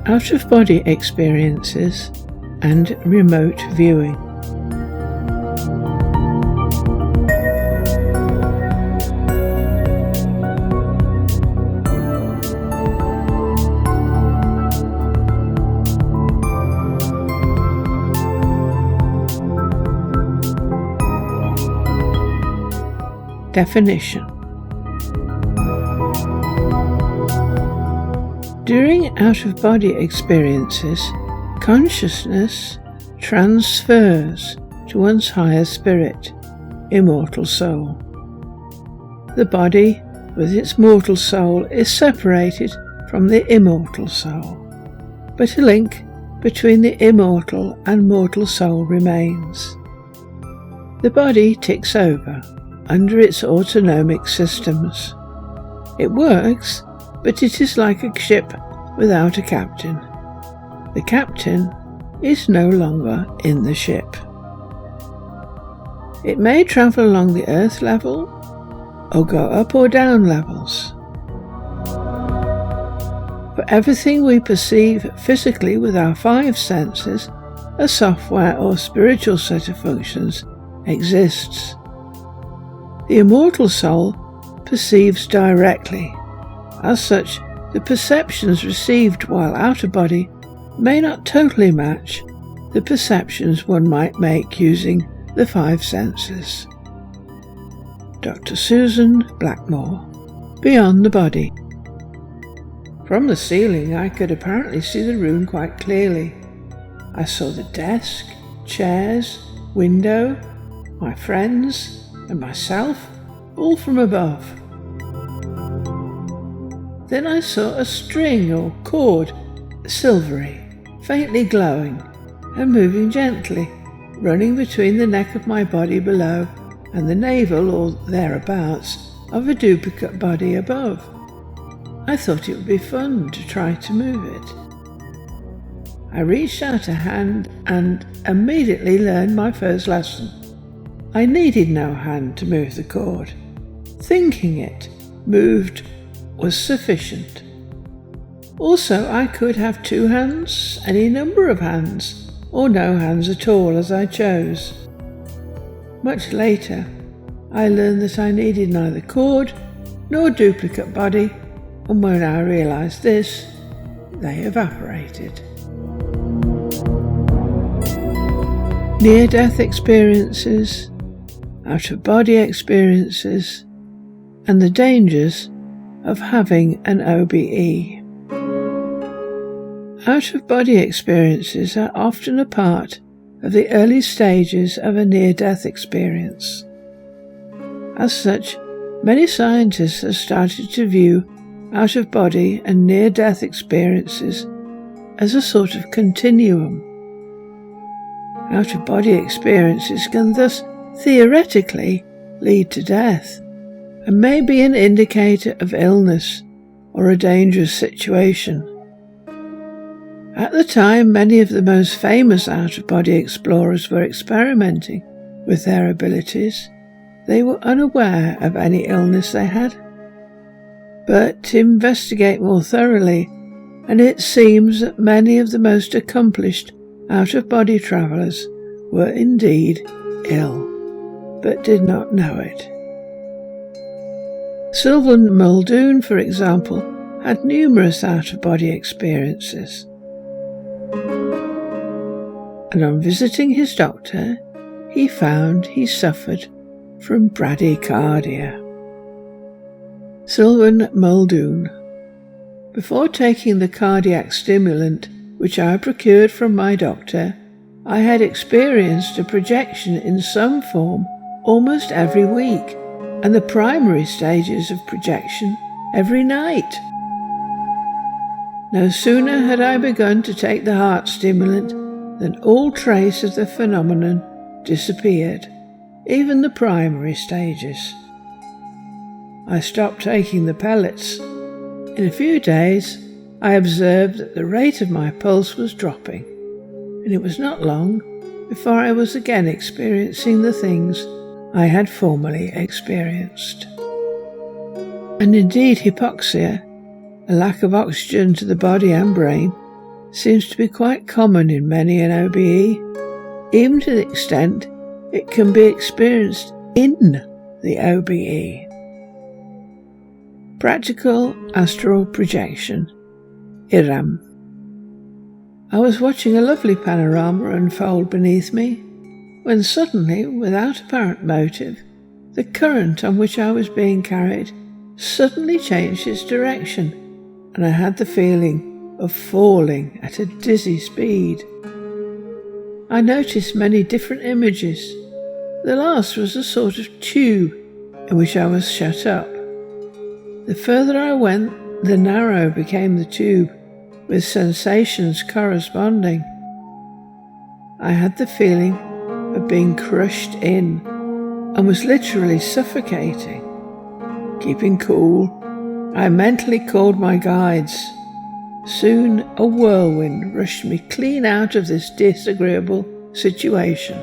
out-of-body experiences and remote viewing. Definition. During out-of-body experiences, consciousness transfers to one's higher spirit, immortal soul. The body, with its mortal soul, is separated from the immortal soul, but a link between the immortal and mortal soul remains. The body ticks over under its autonomic systems. It works, but it is like a ship without a captain. The captain is no longer in the ship. It may travel along the earth level or go up or down levels. For everything we perceive physically with our five senses, a software or spiritual set of functions exists. The immortal soul perceives directly. As such, the perceptions received while out of body may not totally match the perceptions one might make using the five senses. Dr. Susan Blackmore, Beyond the Body. From the ceiling I could apparently see the room quite clearly. I saw the desk, chairs, window, my friends, and myself, all from above. Then I saw a string or cord, silvery, faintly glowing, and moving gently, running between the neck of my body below and the navel or thereabouts of a duplicate body above. I thought it would be fun to try to move it. I reached out a hand and immediately learned my first lesson. I needed no hand to move the cord. Thinking it moved was sufficient. Also, I could have two hands, any number of hands, or no hands at all as I chose. Much later, I learned that I needed neither cord nor duplicate body, and when I realized this, they evaporated. Near-death experiences, out-of-body experiences, and the dangers of having an OBE. Out-of-body experiences are often a part of the early stages of a near-death experience. As such, many scientists have started to view out-of-body and near-death experiences as a sort of continuum. Out-of-body experiences can thus theoretically lead to death, and may be an indicator of illness or a dangerous situation. At the time, many of the most famous out-of-body explorers were experimenting with their abilities. They were unaware of any illness they had. But to investigate more thoroughly, and it seems that many of the most accomplished out-of-body travellers were indeed ill, but did not know it. Susan Muldoon, for example, had numerous out-of-body experiences. And on visiting his doctor, he found he suffered from bradycardia. Susan Muldoon. Before taking the cardiac stimulant which I procured from my doctor, I had experienced a projection in some form almost every week, and the primary stages of projection every night. No sooner had I begun to take the heart stimulant than all trace of the phenomenon disappeared, even the primary stages. I stopped taking the pellets. In a few days, I observed that the rate of my pulse was dropping, and it was not long before I was again experiencing the things I had formerly experienced. And indeed, hypoxia, a lack of oxygen to the body and brain, seems to be quite common in many an OBE, even to the extent it can be experienced in the OBE. Practical astral projection, IRAM. I was watching a lovely panorama unfold beneath me, when suddenly, without apparent motive, the current on which I was being carried suddenly changed its direction, and I had the feeling of falling at a dizzy speed. I noticed many different images. The last was a sort of tube in which I was shut up. The further I went, the narrower became the tube, with sensations corresponding. I had the feeling of being crushed in and was literally suffocating. Keeping cool, I mentally called my guides. Soon a whirlwind rushed me clean out of this disagreeable situation,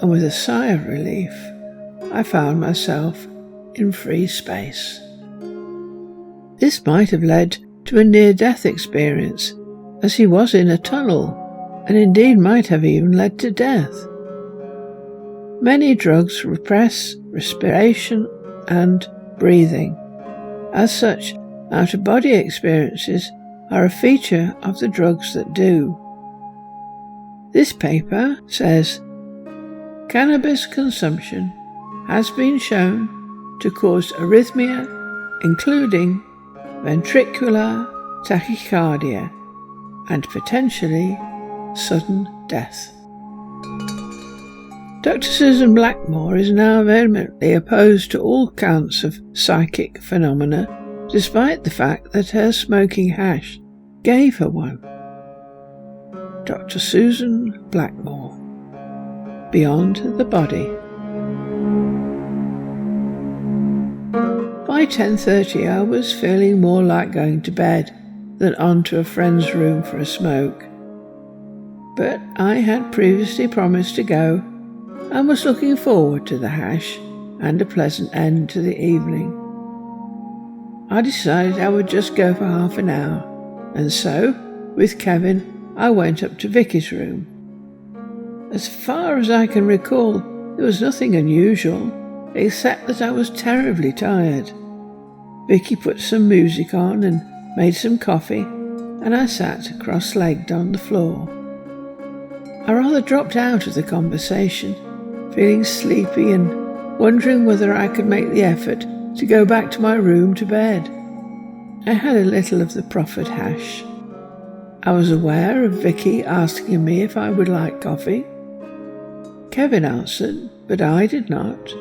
and with a sigh of relief, I found myself in free space. This might have led to a near-death experience, as he was in a tunnel, and indeed might have even led to death. Many drugs repress respiration and breathing. As such, out-of-body experiences are a feature of the drugs that do. This paper says, cannabis consumption has been shown to cause arrhythmia, including ventricular tachycardia, and potentially sudden death. Dr. Susan Blackmore is now vehemently opposed to all counts of psychic phenomena, despite the fact that her smoking hash gave her one. Dr. Susan Blackmore, Beyond the Body. By 10:30 I was feeling more like going to bed than onto a friend's room for a smoke. But I had previously promised to go and was looking forward to the hash and a pleasant end to the evening. I decided I would just go for half an hour, and so, with Kevin, I went up to Vicky's room. As far as I can recall, there was nothing unusual, except that I was terribly tired. Vicky put some music on and made some coffee, and I sat cross-legged on the floor. I rather dropped out of the conversation, feeling sleepy and wondering whether I could make the effort to go back to my room to bed. I had a little of the proffered hash. I was aware of Vicky asking me if I would like coffee. Kevin answered, but I did not,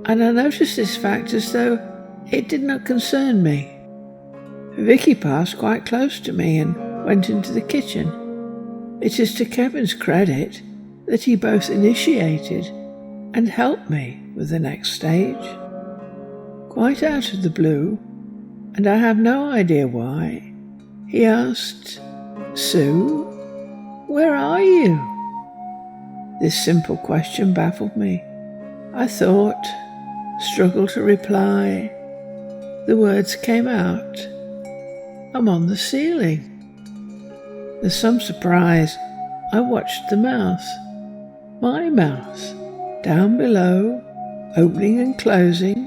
and I noticed this fact as though it did not concern me. Vicky passed quite close to me and went into the kitchen. It is to Kevin's credit that he both initiated and helped me with the next stage. Quite out of the blue, and I have no idea why, he asked, "Sue, where are you?" This simple question baffled me. I thought, struggled to reply. The words came out. "I'm on the ceiling." With some surprise, I watched the mouth, my mouth, down below, opening and closing,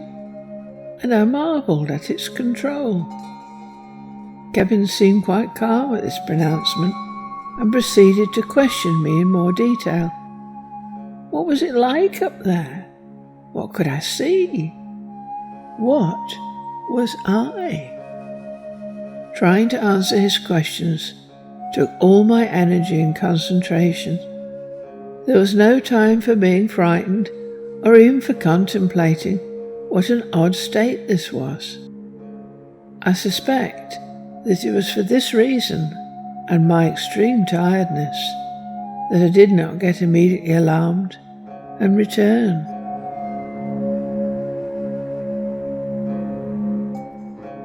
and I marvelled at its control. Kevin seemed quite calm at this pronouncement and proceeded to question me in more detail. What was it like up there? What could I see? What was I? Trying to answer his questions took all my energy and concentration. There was no time for being frightened or even for contemplating what an odd state this was. I suspect that it was for this reason and my extreme tiredness that I did not get immediately alarmed and return.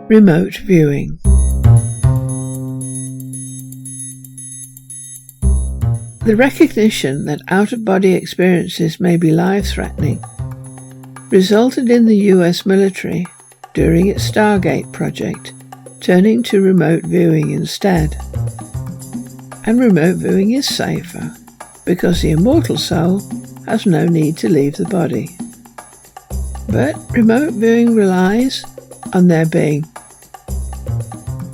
Remote viewing. The recognition that out-of-body experiences may be life-threatening resulted in the US military, during its Stargate project, turning to remote viewing instead. and remote viewing is safer because the immortal soul has no need to leave the body. But remote viewing relies on there being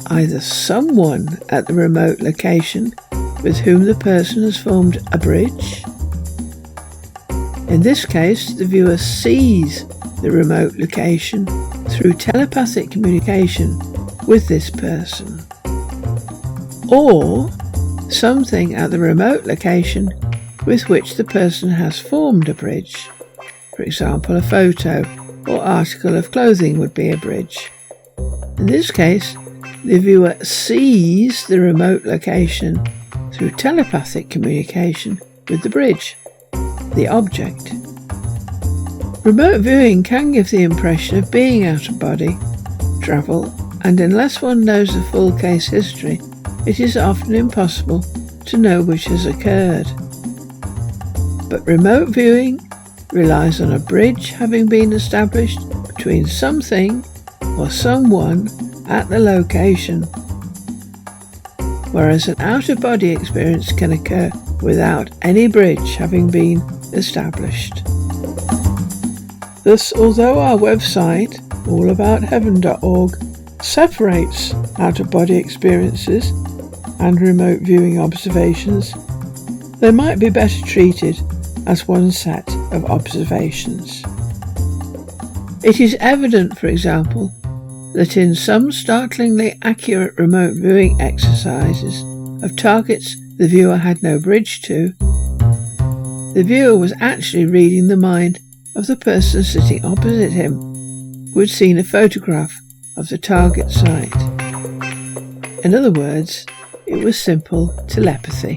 either someone at the remote location with whom the person has formed a bridge. In this case, the viewer sees the remote location through telepathic communication with this person. Or something at the remote location with which the person has formed a bridge. For example, a photo or article of clothing would be a bridge. In this case, the viewer sees the remote location through telepathic communication with the bridge, the object. Remote viewing can give the impression of being out of body, travel, and unless one knows the full case history, it is often impossible to know which has occurred. But remote viewing relies on a bridge having been established between something or someone at the location, whereas an out-of-body experience can occur without any bridge having been established. Thus, although our website, allaboutheaven.org, separates out-of-body experiences and remote viewing observations, they might be better treated as one set of observations. It is evident, for example, that in some startlingly accurate remote viewing exercises of targets the viewer had no bridge to, the viewer was actually reading the mind of the person sitting opposite him, who had seen a photograph of the target site. In other words, it was simple telepathy.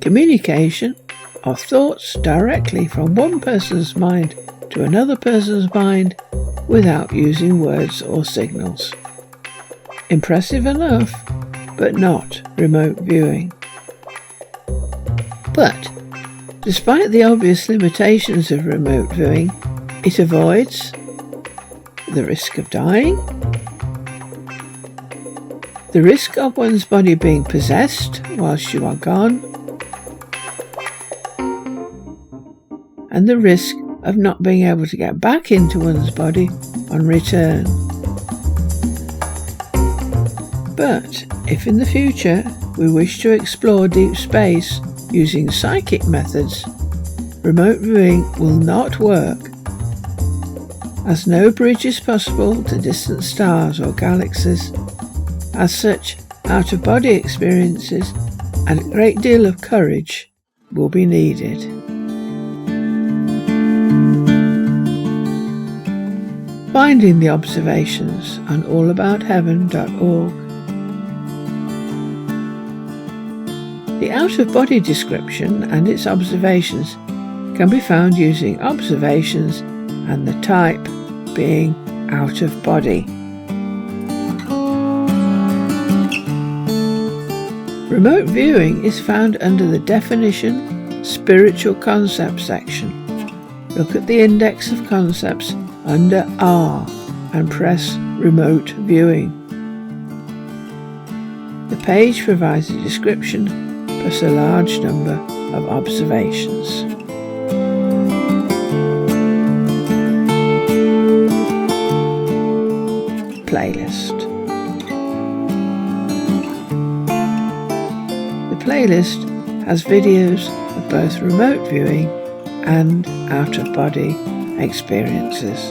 Communication of thoughts directly from one person's mind to another person's mind without using words or signals. Impressive enough, but not remote viewing. But, despite the obvious limitations of remote viewing, it avoids the risk of dying, the risk of one's body being possessed whilst you are gone, and the risk of not being able to get back into one's body on return. But if in the future we wish to explore deep space using psychic methods, remote viewing will not work, as no bridge is possible to distant stars or galaxies. As such, out-of-body experiences and a great deal of courage will be needed. Finding the observations on allaboutheaven.org. The out-of-body description and its observations can be found using observations and the type being out-of-body. Remote viewing is found under the definition spiritual concept section. Look at the index of concepts under R and press remote viewing. The page provides a description plus a large number of observations. Playlist. The playlist has videos of both remote viewing and out-of-body experiences.